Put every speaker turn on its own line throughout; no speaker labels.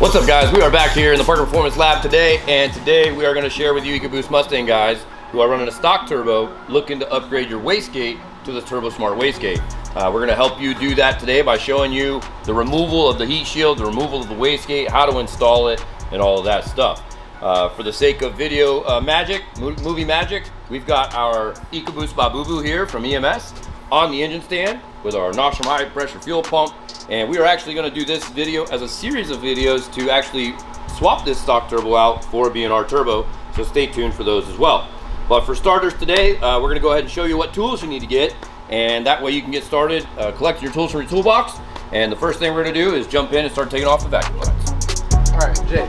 What's up, guys? We are back here in the Parker Performance Lab today, and today we are going to share with you EcoBoost Mustang guys who are running a stock turbo looking to upgrade your wastegate to the Turbosmart Wastegate. We're going to help you do that today by showing you the removal of the heat shield, the removal of the wastegate, how to install it, and all of that stuff. For the sake of video magic, movie magic, we've got our EcoBoost Babubu here from EMS on the engine stand with our Nostrum high pressure fuel pump. And we are actually going to do this video as a series of videos to actually swap this stock turbo out for a B&R turbo, so stay tuned for those as well. But for starters today, we're going to go ahead and show you what tools you need to get, and that way you can get started collecting your tools from your toolbox. And the first thing we're going to do is jump in and start taking off the vacuum lines.
All right, Jay.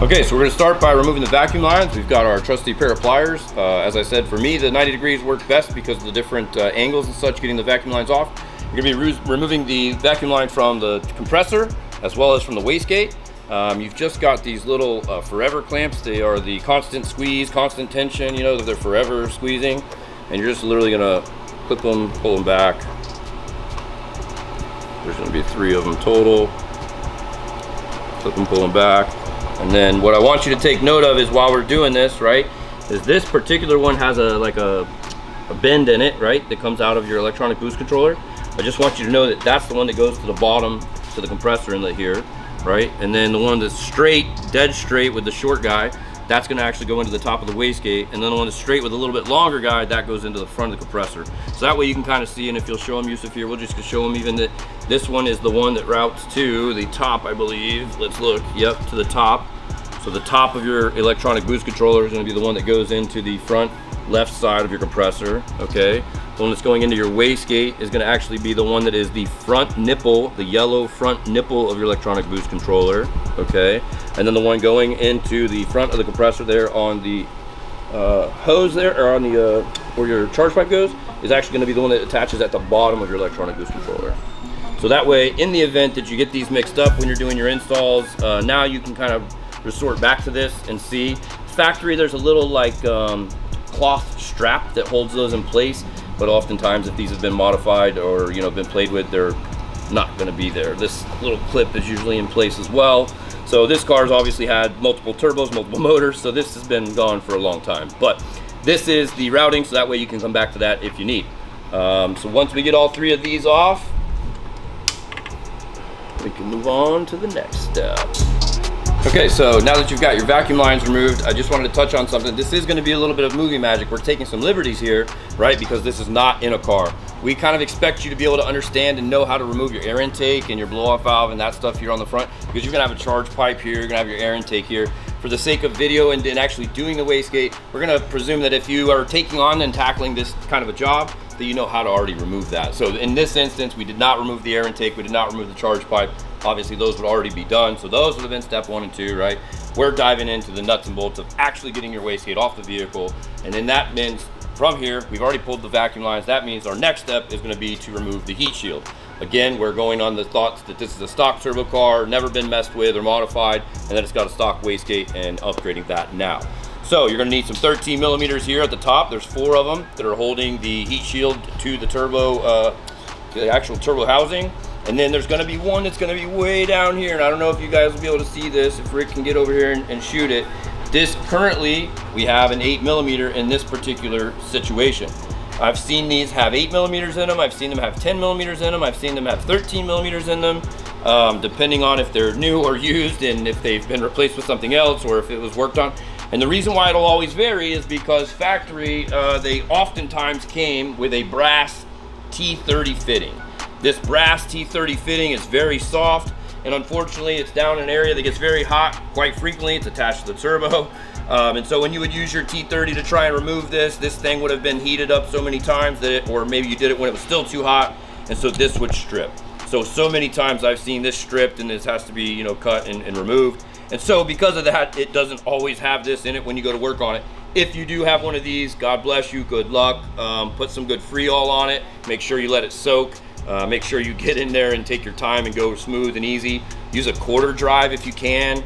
Okay, so we're going to start by removing the vacuum lines. We've got our trusty pair of pliers. As I said, for me, the 90 degrees works best because of the different angles and such, getting the vacuum lines off. You're going to be removing the vacuum line from the compressor as well as from the wastegate. You've just got these little forever clamps. They are the constant squeeze, constant tension, you know, they're forever squeezing. And you're just literally going to clip them, pull them back. There's going to be 3 of them total. Clip them, pull them back. And then what I want you to take note of is while we're doing this, right, is this particular one has a bend in it, right, that comes out of your electronic boost controller. I just want you to know that that's the one that goes to the bottom to the compressor inlet here, right? And then the one that's straight, dead straight with the short guy, that's going to actually go into the top of the wastegate. And then the one that's straight with a little bit longer guy, that goes into the front of the compressor. So that way you can kind of see, and if you'll show them, Yusuf, here, we'll just show them even that this one is the one that routes to the top, I believe. Let's look, yep, to the top. So the top of your electronic boost controller is going to be the one that goes into the front left side of your compressor, okay? The one that's going into your wastegate is going to actually be the one that is the front nipple, the yellow front nipple of your electronic boost controller, okay? And then the one going into the front of the compressor there on the hose there, or on the where your charge pipe goes, is actually going to be the one that attaches at the bottom of your electronic boost controller. So that way, in the event that you get these mixed up when you're doing your installs, now you can kind of resort back to this and see. Factory, there's a little like cloth strap that holds those in place, but oftentimes if these have been modified or, you know, been played with, they're not going to be there. This little clip is usually in place as well. So this car's obviously had multiple turbos, multiple motors, so this has been gone for a long time. But this is the routing, so that way you can come back to that if you need. So once we get all 3 of these off, we can move on to the next step. Okay, so now that you've got your vacuum lines removed, I just wanted to touch on something. This is going to be a little bit of movie magic. We're taking some liberties here, right, because this is not in a car. We kind of expect you to be able to understand and know how to remove your air intake and your blow-off valve and that stuff here on the front, because you're going to have a charge pipe here, you're going to have your air intake here. For the sake of video and actually doing the wastegate, we're going to presume that if you are taking on and tackling this kind of a job, that you know how to already remove that. So in this instance, we did not remove the air intake, we did not remove the charge pipe. Obviously those would already be done, so those would have been step 1 and 2, right? We're diving into the nuts and bolts of actually getting your wastegate off the vehicle, and then that means from here, we've already pulled the vacuum lines. That means our next step is going to be to remove the heat shield. Again, we're going on the thoughts that this is a stock turbo car, never been messed with or modified, and that it's got a stock wastegate, and upgrading that now. So you're going to need some 13 millimeters here at the top. There's 4 of them that are holding the heat shield to the turbo, the actual turbo housing. And then there's going to be one that's going to be way down here, and I don't know if you guys will be able to see this, if Rick can get over here and shoot it. This currently, we have an 8 millimeter in this particular situation. I've seen these have 8 millimeters in them, I've seen them have 10 millimeters in them, I've seen them have 13 millimeters in them, depending on if they're new or used and if they've been replaced with something else or if it was worked on. And the reason why it'll always vary is because factory, they oftentimes came with a brass T30 fitting. This brass T30 fitting is very soft, and unfortunately it's down in an area that gets very hot quite frequently. It's attached to the turbo, and so when you would use your T30 to try and remove this thing would have been heated up so many times that it, or maybe you did it when it was still too hot, and so this would strip. So many times I've seen this stripped, and this has to be, you know, cut and removed. And so because of that, it doesn't always have this in it when you go to work on it. If you do have one of these, God bless you, good luck. Put some good Freol on it. Make sure you let it soak. Make sure you get in there and take your time and go smooth and easy. Use a quarter drive if you can,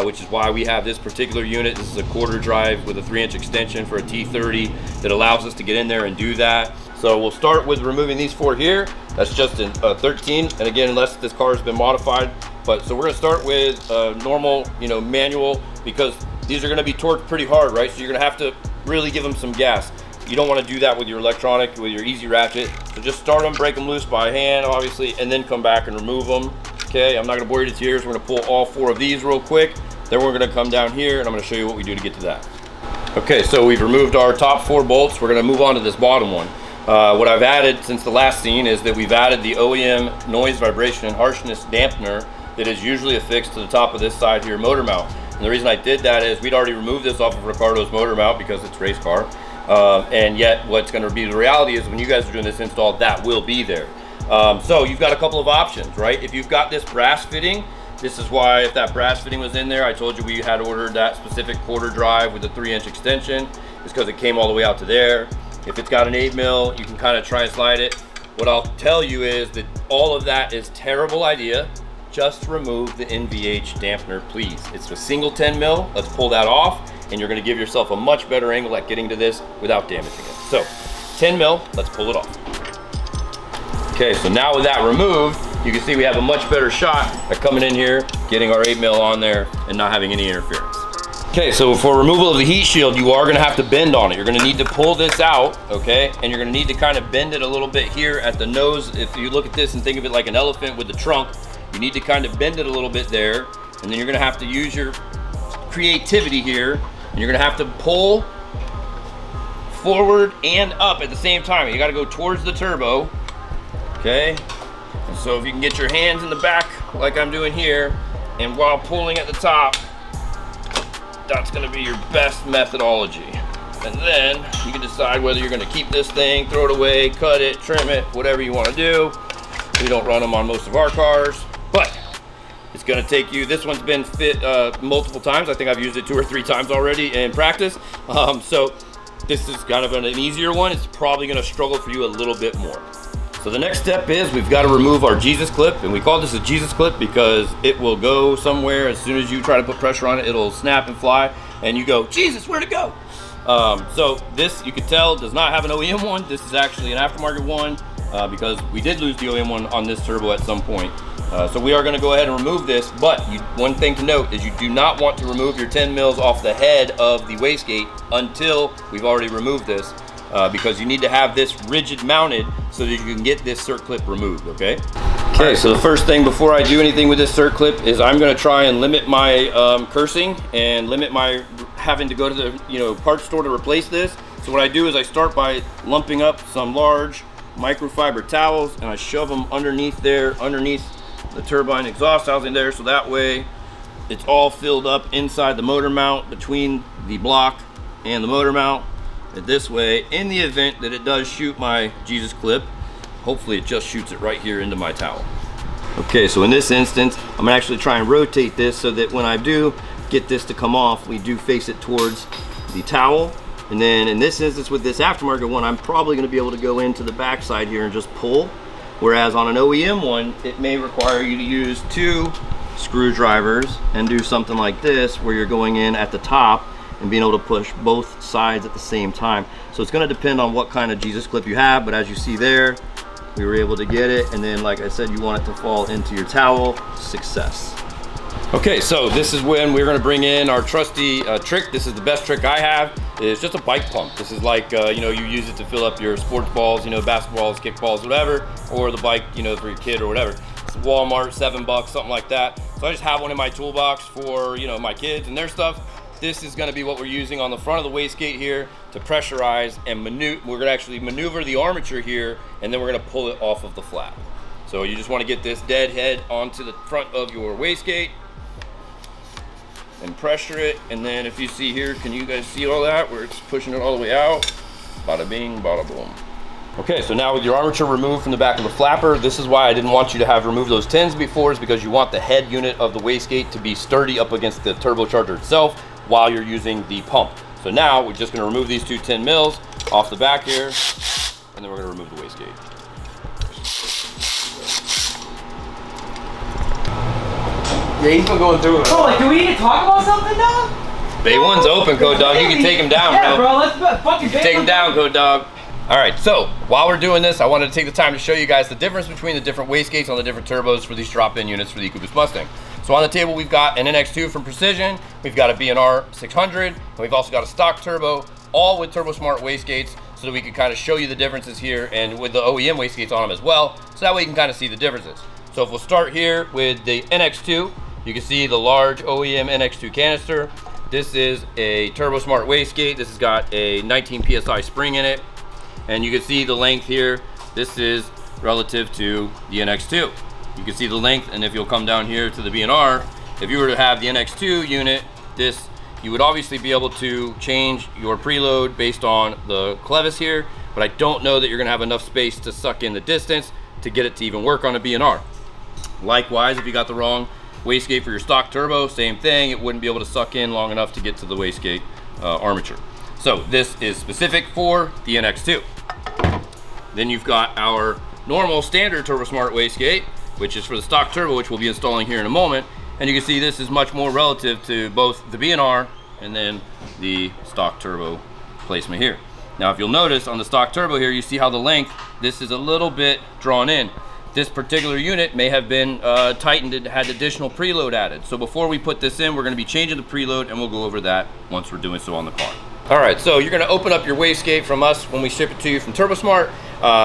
which is why we have this particular unit. This is a quarter drive with a 3-inch extension for a T30 that allows us to get in there and do that. So we'll start with removing these 4 here. That's just a 13, and again, unless this car has been modified, But so we're gonna start with normal, manual, because these are gonna be torqued pretty hard, right? So you're gonna have to really give them some gas. You don't wanna do that with your electronic, with your easy ratchet. So just start them, break them loose by hand, obviously, and then come back and remove them. Okay, I'm not gonna bore you to tears. We're gonna pull all 4 of these real quick. Then we're gonna come down here and I'm gonna show you what we do to get to that. Okay, so we've removed our top 4 bolts. We're gonna move on to this bottom one. What I've added since the last scene is that we've added the OEM noise, vibration, and harshness dampener that is usually affixed to the top of this side here motor mount. And the reason I did that is we'd already removed this off of Ricardo's motor mount because it's race car. And yet what's gonna be the reality is when you guys are doing this install, that will be there. So you've got a couple of options, right? If you've got this brass fitting, this is why if that brass fitting was in there, I told you we had ordered that specific quarter drive with a 3-inch extension. It's because it came all the way out to there. If it's got an 8 mil, you can kind of try and slide it. What I'll tell you is that all of that is terrible idea. Just remove the NVH dampener, please. It's a single 10 mil. Let's pull that off, and you're gonna give yourself a much better angle at getting to this without damaging it. So 10 mil, let's pull it off. Okay, so now with that removed, you can see we have a much better shot at coming in here, getting our 8 mil on there, and not having any interference. Okay, so for removal of the heat shield, you are gonna have to bend on it. You're gonna need to pull this out, okay? And you're gonna need to kind of bend it a little bit here at the nose. If you look at this and think of it like an elephant with the trunk, you need to kind of bend it a little bit there. And then you're gonna have to use your creativity here. And you're gonna have to pull forward and up at the same time. You gotta go towards the turbo, okay? And so if you can get your hands in the back like I'm doing here, and while pulling at the top, that's gonna be your best methodology. And then you can decide whether you're gonna keep this thing, throw it away, cut it, trim it, whatever you wanna do. We don't run them on most of our cars, but it's gonna take you, this one's been fit multiple times. I think I've used it 2 or 3 times already in practice. So this is kind of an easier one. It's probably gonna struggle for you a little bit more. So the next step is we've got to remove our Jesus clip, and we call this a Jesus clip because it will go somewhere. As soon as you try to put pressure on it, it'll snap and fly, and you go, Jesus, where'd it go? So this, you can tell, does not have an OEM one. This is actually an aftermarket one because we did lose the OEM one on this turbo at some point. So we are going to go ahead and remove this, but one thing to note is you do not want to remove your 10 mils off the head of the wastegate until we've already removed this. Because you need to have this rigid mounted so that you can get this cert clip removed, okay? Okay, so the first thing before I do anything with this cert clip is I'm gonna try and limit my cursing and limit my having to go to the parts store to replace this. So what I do is I start by lumping up some large microfiber towels and I shove them underneath there, underneath the turbine exhaust housing there, so that way it's all filled up inside the motor mount between the block and the motor mount. This way, in the event that it does shoot my Jesus clip, hopefully it just shoots it right here into my towel. Okay, so in this instance, I'm gonna actually try and rotate this so that when I do get this to come off, we do face it towards the towel. And then in this instance with this aftermarket one, I'm probably gonna be able to go into the back side here and just pull. Whereas on an OEM one, it may require you to use 2 screwdrivers and do something like this where you're going in at the top and being able to push both sides at the same time. So it's gonna depend on what kind of Jesus clip you have, but as you see there, we were able to get it, and then like I said, you want it to fall into your towel. Success. Okay, so this is when we're gonna bring in our trusty trick. This is the best trick I have. It's just a bike pump. This is like, you use it to fill up your sports balls, basketballs, kickballs, whatever, or the bike, for your kid or whatever. It's Walmart, $7, something like that. So I just have one in my toolbox for, my kids and their stuff. This is gonna be what we're using on the front of the wastegate here to pressurize and we're gonna actually maneuver the armature here, and then we're gonna pull it off of the flap. So you just wanna get this dead head onto the front of your wastegate and pressure it. And then if you see here, can you guys see all that? Where it's pushing it all the way out. Bada bing, bada boom. Okay, so now with your armature removed from the back of the flapper, this is why I didn't want you to have removed those 10s before, is because you want the head unit of the wastegate to be sturdy up against the turbocharger itself while you're using the pump. So now we're just gonna remove these 2 10 mils off the back here, and then we're gonna remove the wastegate.
Yeah, he's been going through it.
Bro, do we need to talk about something now?
Bay 1's open, Code Dog. You can take him down,
yeah,
bro.
Let's fucking
take him down, Code Dog. All right, so while we're doing this, I wanted to take the time to show you guys the difference between the different wastegates on the different turbos for these drop-in units for the EcoBoost Mustang. So on the table, we've got an NX2 from Precision, we've got a B&R 600, and we've also got a stock turbo, all with Turbosmart wastegates, so that we can kind of show you the differences here, and with the OEM wastegates on them as well, so that way you can kind of see the differences. So if we'll start here with the NX2, you can see the large OEM NX2 canister. This is a Turbosmart wastegate. This has got a 19 PSI spring in it. And you can see the length here. This is relative to the NX2. You can see the length, and if you'll come down here to the B&R, if you were to have the NX2 unit, you would obviously be able to change your preload based on the clevis here, but I don't know that you're gonna have enough space to suck in the distance to get it to even work on a B&R. Likewise, if you got the wrong wastegate for your stock turbo, same thing, it wouldn't be able to suck in long enough to get to the wastegate armature. So this is specific for the NX2. Then you've got our normal standard Turbosmart wastegate, which is for the stock turbo, which we'll be installing here in a moment. And you can see this is much more relative to both the B&R and then the stock turbo placement here. Now, if you'll notice on the stock turbo here, you see how the length, this is a little bit drawn in. This particular unit may have been tightened and had additional preload added. So before we put this in, we're gonna be changing the preload, and we'll go over that once we're doing so on the car. All right, so you're gonna open up your wastegate from us when we ship it to you from Turbosmart.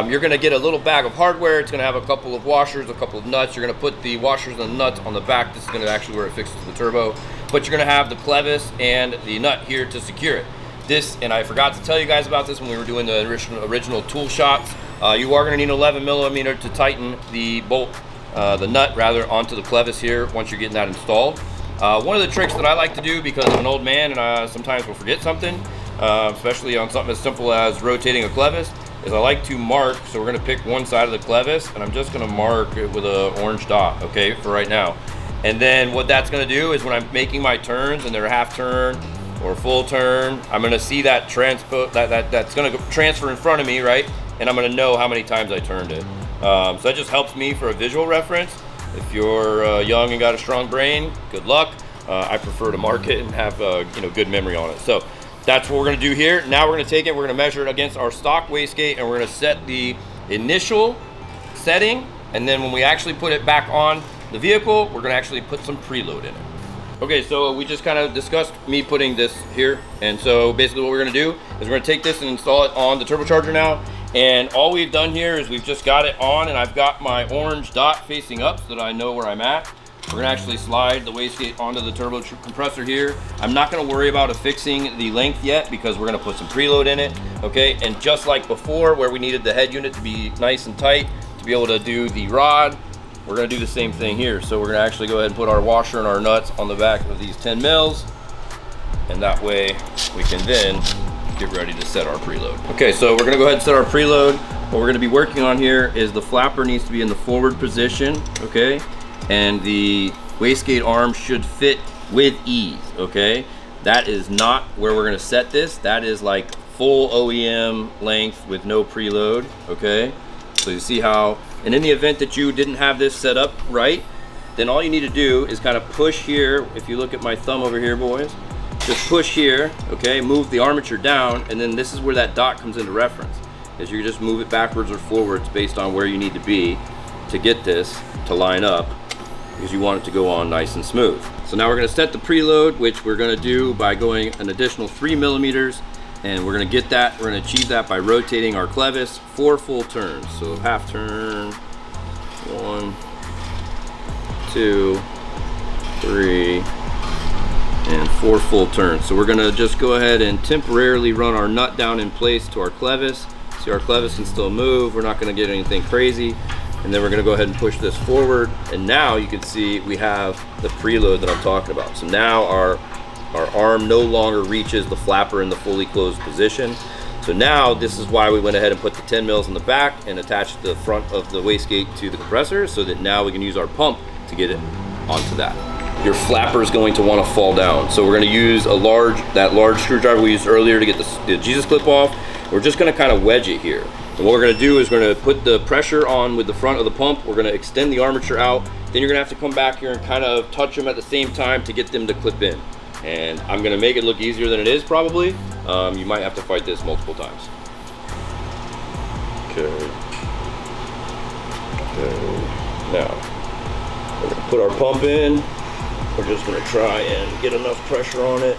You're gonna get a little bag of hardware. It's gonna have a couple of washers, a couple of nuts. You're gonna put the washers and the nuts on the back. This is gonna actually where it fixes to the turbo. But you're gonna have the clevis and the nut here to secure it. This, and I forgot to tell you guys about this when we were doing the original tool shots, you are gonna need an 11 millimeter to tighten the bolt, the nut rather, onto the clevis here once you're getting that installed. One of the tricks that I like to do, because I'm an old man and I sometimes will forget something, especially on something as simple as rotating a clevis, is I like to mark. So we're gonna pick one side of the clevis, and I'm just gonna mark it with an orange dot, okay, for right now. And then what that's gonna do is when I'm making my turns, and they're a half turn or full turn, I'm gonna see that that's gonna transfer in front of me, right? And I'm gonna know how many times I turned it. So that just helps me for a visual reference. If you're young and got a strong brain, good luck. I prefer to mark it and have good memory on it. So that's what we're gonna do here. Now we're gonna take it, we're gonna measure it against our stock wastegate, and we're gonna set the initial setting, and then when we actually put it back on the vehicle, we're gonna actually put some preload in it. Okay, so we just kind of discussed me putting this here, and so basically what we're gonna do is we're gonna take this and install it on the turbocharger now. And all we've done here is we've just got it on, and I've got my orange dot facing up so that I know where I'm at. We're gonna actually slide the wastegate onto the turbo compressor here. I'm not gonna worry about affixing the length yet because we're gonna put some preload in it, okay? And just like before, where we needed the head unit to be nice and tight to be able to do the rod, we're gonna do the same thing here. So we're gonna actually go ahead and put our washer and our nuts on the back of these 10 mils, and that way we can then get ready to set our preload. Okay, so we're gonna go ahead and set our preload. What we're gonna be working on here is the flapper needs to be in the forward position, okay? And the wastegate arm should fit with ease, okay? That is not where we're gonna set this. That is like full OEM length with no preload, okay? So you see how, and in the event that you didn't have this set up right, then all you need to do is kind of push here. If you look at my thumb over here, boys, just push here, okay? Move the armature down, and then this is where that dot comes into reference. Is you just move it backwards or forwards based on where you need to be to get this to line up, because you want it to go on nice and smooth. So now we're gonna set the preload, which we're gonna do by going an additional 3 millimeters, and we're gonna get that, we're gonna achieve that by rotating our clevis 4 full turns. So half turn, 1, 2, 3, and 4 full turns. So we're gonna just go ahead and temporarily run our nut down in place to our clevis. See, our clevis can still move. We're not gonna get anything crazy. And then we're gonna go ahead and push this forward. And now you can see we have the preload that I'm talking about. So now our arm no longer reaches the flapper in the fully closed position. So now this is why we went ahead and put the 10 mils in the back and attached the front of the wastegate to the compressor, so that now we can use our pump to get it onto that. Your flapper is going to want to fall down. So we're going to use that large screwdriver we used earlier to get the Jesus clip off. We're just going to kind of wedge it here. And what we're going to do is we're going to put the pressure on with the front of the pump. We're going to extend the armature out. Then you're going to have to come back here and kind of touch them at the same time to get them to clip in. And I'm going to make it look easier than it is probably. You might have to fight this multiple times. Okay. Now, we're gonna put our pump in. We're just gonna try and get enough pressure on it.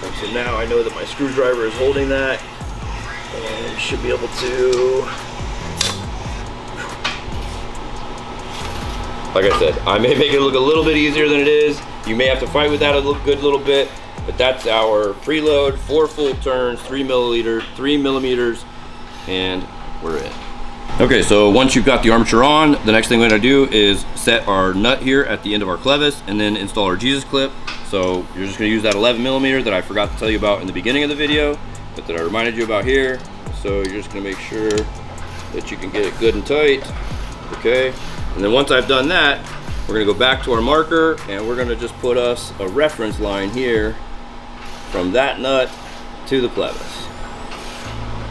And so now I know that my screwdriver is holding that, and should be able to. Like I said, I may make it look a little bit easier than it is. You may have to fight with that a good little bit, but that's our preload, 4 full turns, 3 millimeters, and we're in. Okay, so once you've got the armature on, the next thing we're gonna do is set our nut here at the end of our clevis and then install our Jesus clip. So you're just gonna use that 11 millimeter that I forgot to tell you about in the beginning of the video, but that I reminded you about here. So you're just gonna make sure that you can get it good and tight, okay? And then once I've done that, we're gonna go back to our marker and we're gonna just put us a reference line here from that nut to the clevis.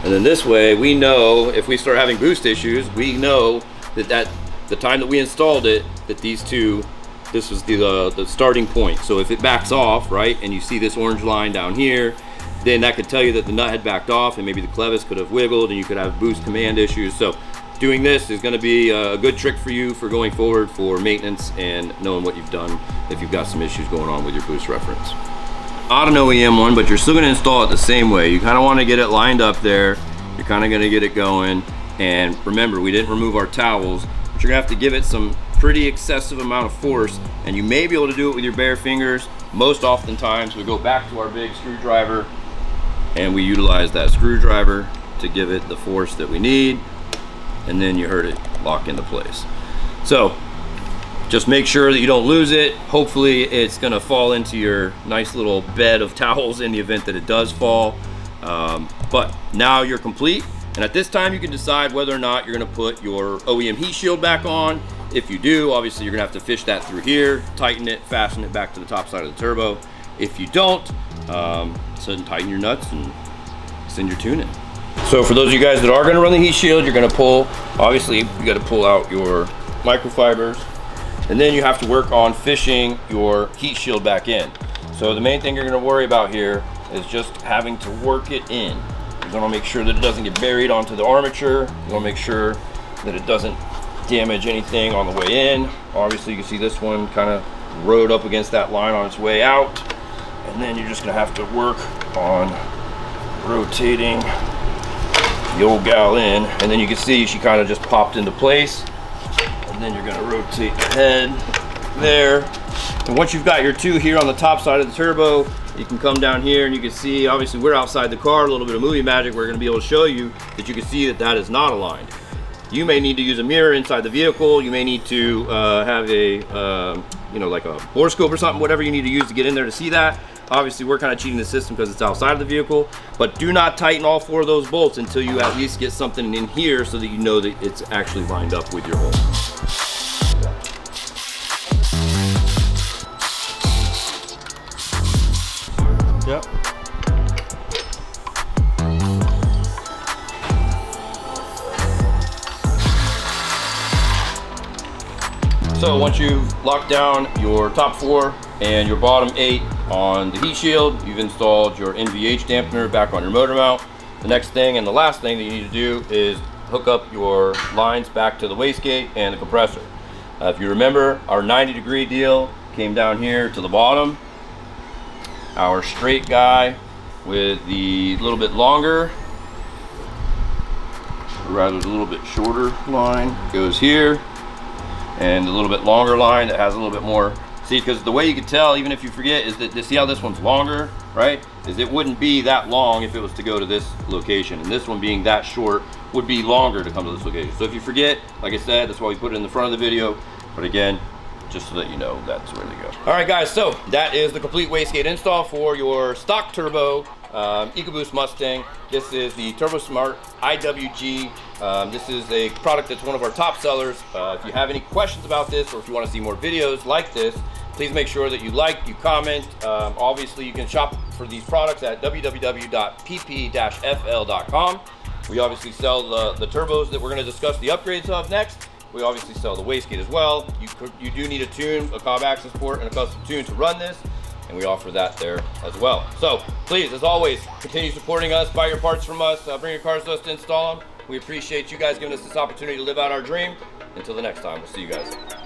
And then this way, we know if we start having boost issues, we know that the time that we installed it, that these two, this was the starting point. So if it backs off, right, and you see this orange line down here, then that could tell you that the nut had backed off and maybe the clevis could have wiggled and you could have boost command issues. So doing this is gonna be a good trick for you for going forward for maintenance and knowing what you've done if you've got some issues going on with your boost reference. Not an OEM one, but you're still gonna install it the same way. You kinda wanna get it lined up there. You're kinda gonna get it going. And remember, we didn't remove our towels, but you're gonna have to give it some pretty excessive amount of force, and you may be able to do it with your bare fingers. Most oftentimes, we go back to our big screwdriver and we utilize that screwdriver to give it the force that we need, and then you heard it lock into place. So just make sure that you don't lose it. Hopefully it's gonna fall into your nice little bed of towels in the event that it does fall. But now you're complete. And at this time you can decide whether or not you're gonna put your OEM heat shield back on. If you do, obviously you're gonna have to fish that through here, tighten it, fasten it back to the top side of the turbo. If you don't, so tighten your nuts and send your tune in. So for those of you guys that are gonna run the heat shield, you're gonna pull, obviously you gotta pull out your microfibers, and then you have to work on fishing your heat shield back in. So the main thing you're gonna worry about here is just having to work it in. You wanna make sure that it doesn't get buried onto the armature. You wanna make sure that it doesn't damage anything on the way in. Obviously you can see this one kind of rode up against that line on its way out. And then you're just gonna have to work on rotating the old gal in. And then you can see she kind of just popped into place. And then you're gonna rotate the head there. And once you've got your two here on the top side of the turbo, you can come down here and you can see, obviously we're outside the car, a little bit of movie magic. We're gonna be able to show you that you can see that that is not aligned. You may need to use a mirror inside the vehicle. You may need to have a, you know, like a borescope or something, whatever you need to use to get in there to see that. Obviously we're kind of cheating the system because it's outside of the vehicle, but do not tighten all 4 of those bolts until you at least get something in here so that you know that it's actually lined up with your hole. Yep. So once you've locked down your top 4 and your bottom 8 on the heat shield, you've installed your NVH dampener back on your motor mount. The next thing and the last thing that you need to do is hook up your lines back to the wastegate and the compressor. If you remember, our 90-degree deal came down here to the bottom. Our straight guy with the little bit longer, or rather the little bit shorter line goes here, and the little bit longer line that has a little bit more. See, because the way you can tell, even if you forget, is that, see how this one's longer, right? Is it wouldn't be that long if it was to go to this location, and this one being that short would be longer to come to this location. So if you forget, like I said, that's why we put it in the front of the video. But again, just so that you know, that's where they go. All right, guys, so that is the complete wastegate install for your stock turbo EcoBoost Mustang. This is the Turbosmart IWG. This is a product that's one of our top sellers. If you have any questions about this, or if you want to see more videos like this, please make sure that you like, you comment. Obviously, you can shop for these products at www.pp-fl.com. We obviously sell the turbos that we're going to discuss the upgrades of next. We obviously sell the wastegate as well. You do need a tune, a cob access port, and a custom tune to run this, and we offer that there as well. So please, as always, continue supporting us, buy your parts from us, bring your cars to us to install them, We appreciate you guys giving us this opportunity to live out our dream. Until the next time, we'll see you guys.